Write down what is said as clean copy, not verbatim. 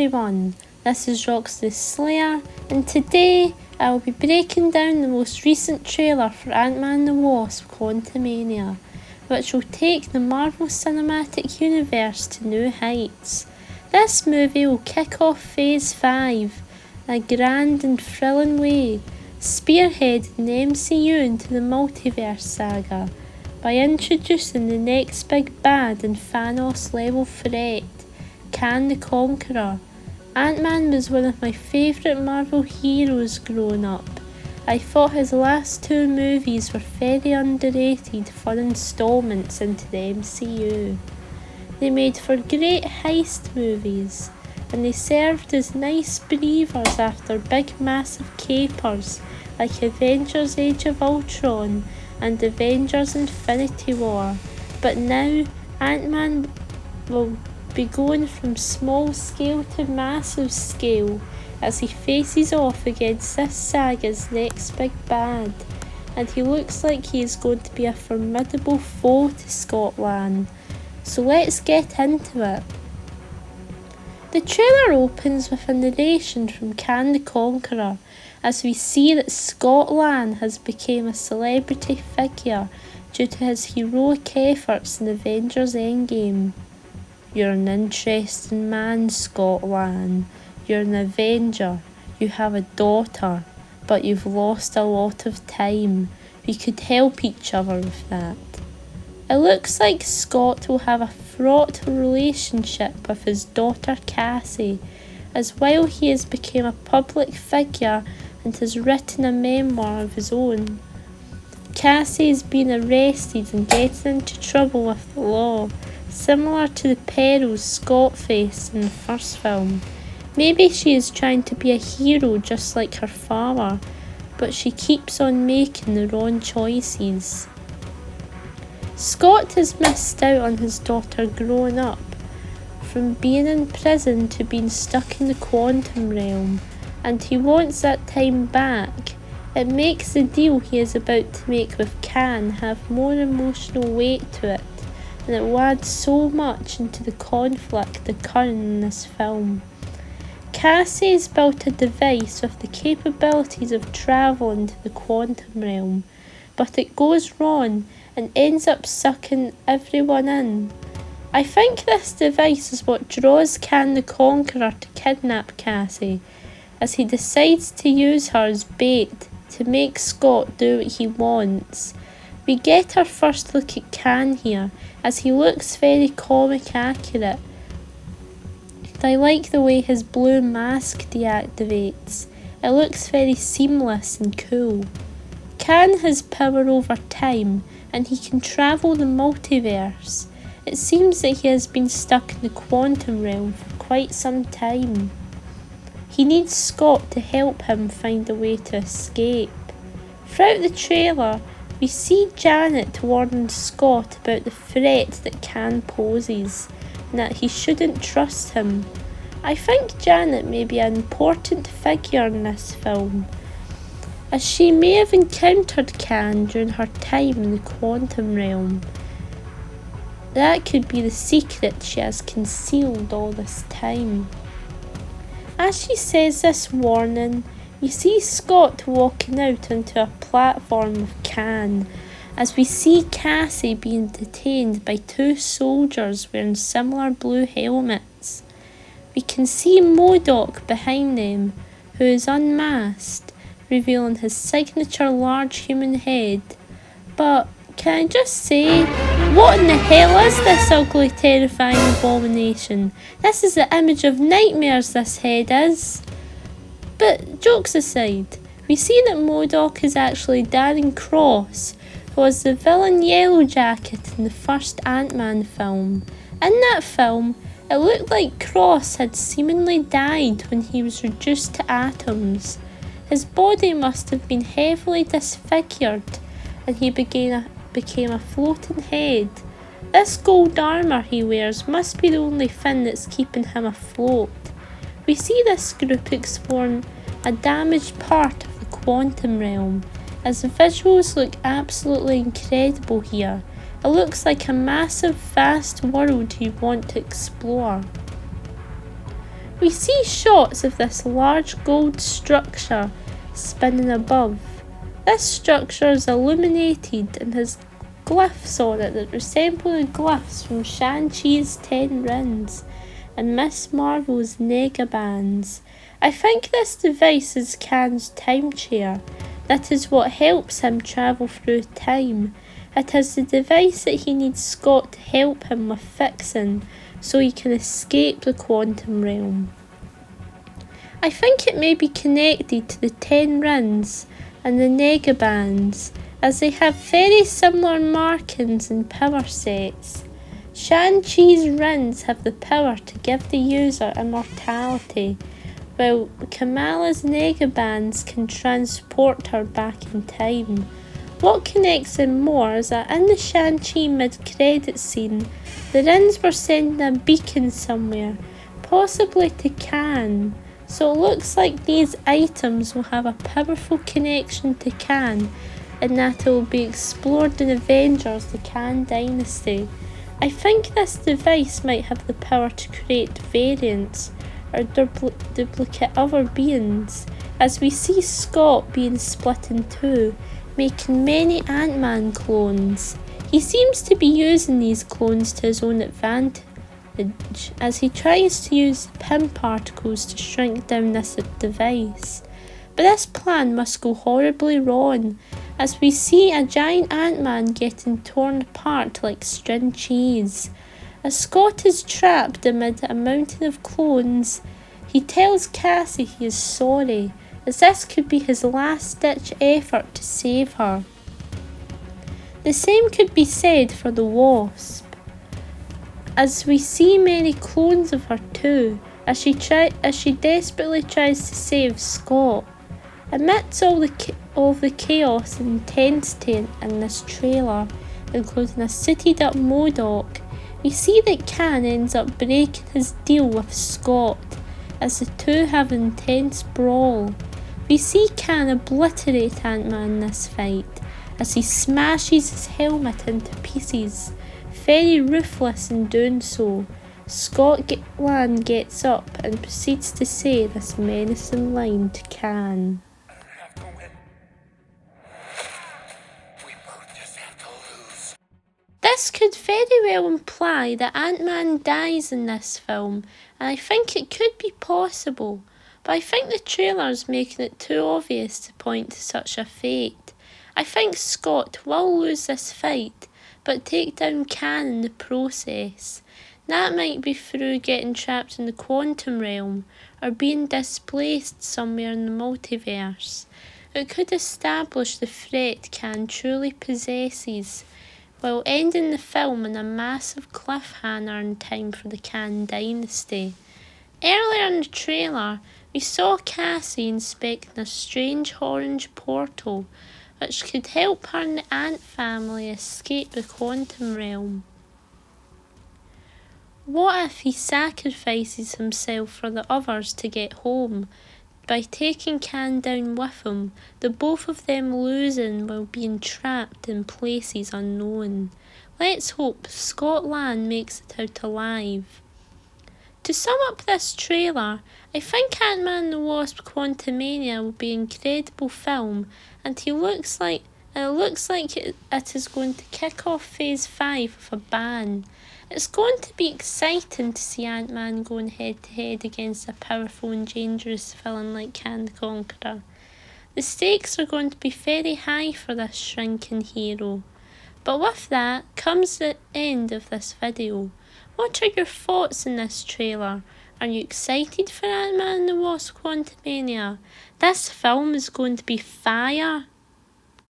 everyone, this is Roxy Slayer, and today I will be breaking down the most recent trailer for Ant-Man and the Wasp Quantumania, which will take the Marvel Cinematic Universe to new heights. This movie will kick off Phase 5 in a grand and thrilling way, spearheading the MCU into the multiverse saga by introducing the next big bad and Thanos-level threat, Kang the Conqueror. Ant-Man was one of my favourite Marvel heroes growing up. I thought his last two movies were very underrated fun installments into the MCU. They made for great heist movies, and they served as nice breathers after big massive capers like Avengers Age of Ultron and Avengers Infinity War. But now Ant-Man will be going from small scale to massive scale as he faces off against this saga's next big bad, and he looks like he is going to be a formidable foe to Scotland. So let's get into it. The trailer opens with a narration from Kang the Conqueror as we see that Scotland has become a celebrity figure due to his heroic efforts in Avengers Endgame. You're an interesting man, Scotland. You're an Avenger. You have a daughter, but you've lost a lot of time. We could help each other with that. It looks like Scott will have a fraught relationship with his daughter Cassie, as while he has become a public figure and has written a memoir of his own. Cassie has been arrested and getting into trouble with the law, similar to the perils Scott faced in the first film. Maybe she is trying to be a hero just like her father, but she keeps on making the wrong choices. Scott has missed out on his daughter growing up, from being in prison to being stuck in the quantum realm, and he wants that time back. It makes the deal he is about to make with Kang have more emotional weight to it, and it will add so much into the conflict occurring in this film. Cassie has built a device with the capabilities of travelling to the quantum realm, but it goes wrong and ends up sucking everyone in. I think this device is what draws Kang the Conqueror to kidnap Cassie, as he decides to use her as bait to make Scott do what he wants. We get our first look at Kang here, as he looks very comic accurate. I like the way his blue mask deactivates. It looks very seamless and cool. Kang has power over time, and he can travel the multiverse. It seems that he has been stuck in the quantum realm for quite some time. He needs Scott to help him find a way to escape. Throughout the trailer, we see Janet warning Scott about the threat that Kang poses, and that he shouldn't trust him. I think Janet may be an important figure in this film, as she may have encountered Kang during her time in the quantum realm. That could be the secret she has concealed all this time. As she says this warning, we see Scott walking out onto a platform with Kang, as we see Cassie being detained by two soldiers wearing similar blue helmets. We can see MODOK behind them, who is unmasked, revealing his signature large human head. But can I just say, what in the hell is this ugly, terrifying abomination? This is the image of nightmares, this head is. But jokes aside, we see that MODOK is actually Darren Cross, who was the villain Yellow Jacket in the first Ant-Man film. In that film, it looked like Cross had seemingly died when he was reduced to atoms. His body must have been heavily disfigured, and he became a floating head. This gold armour he wears must be the only thing that's keeping him afloat. We see this group exploring a damaged part of the quantum realm, as the visuals look absolutely incredible here. It looks like a massive, vast world you want to explore. We see shots of this large gold structure spinning above. This structure is illuminated and has glyphs on it that resemble the glyphs from Shang-Chi's 10 Rings and Miss Marvel's Negabands. I think this device is Khan's time chair. That is what helps him travel through time. It is the device that he needs Scott to help him with fixing so he can escape the quantum realm. I think it may be connected to the 10 Rings and the Negabands, as they have very similar markings and power sets. Shang-Chi's rings have the power to give the user immortality, while Kamala's Negabands can transport her back in time. What connects them more is that in the Shang-Chi mid-credit scene, the rings were sending a beacon somewhere, possibly to Khan. So it looks like these items will have a powerful connection to Khan, and that it will be explored in Avengers: The Khan Dynasty. I think this device might have the power to create variants or duplicate other beings, as we see Scott being split in two, making many Ant-Man clones. He seems to be using these clones to his own advantage, as he tries to use the Pym particles to shrink down this device. But this plan must go horribly wrong, as we see a giant Ant-Man getting torn apart like string cheese. As Scott is trapped amid a mountain of clones, he tells Cassie he is sorry, as this could be his last-ditch effort to save her. The same could be said for the Wasp, as we see many clones of her too, as she desperately tries to save Scott. Amidst all the chaos and intensity in this trailer, including a suited up MODOK, we see that Khan ends up breaking his deal with Scott, as the two have an intense brawl. We see Khan obliterate Ant-Man in this fight, as he smashes his helmet into pieces, very ruthless in doing so. Scott Lang gets up and proceeds to say this menacing line to Khan. This could very well imply that Ant-Man dies in this film, and I think it could be possible, but I think the trailer is making it too obvious to point to such a fate. I think Scott will lose this fight, but take down Khan in the process. That might be through getting trapped in the quantum realm, or being displaced somewhere in the multiverse. It could establish the threat Khan truly possesses, while ending the film in a massive cliffhanger in time for the Khan Dynasty. Earlier in the trailer, we saw Cassie inspecting a strange orange portal, which could help her and the Ant family escape the quantum realm. What if he sacrifices himself for the others to get home? By taking Khan down with him, the both of them losing while being trapped in places unknown. Let's hope Scott Lang makes it out alive. To sum up this trailer, I think Ant-Man and the Wasp Quantumania will be an incredible film, and it looks like it is going to kick off Phase 5 with a bang. It's going to be exciting to see Ant-Man going head-to-head against a powerful and dangerous villain like Khan the Conqueror. The stakes are going to be very high for this shrinking hero. But with that comes the end of this video. What are your thoughts on this trailer? Are you excited for Ant-Man and the Wasp Quantumania? This film is going to be fire.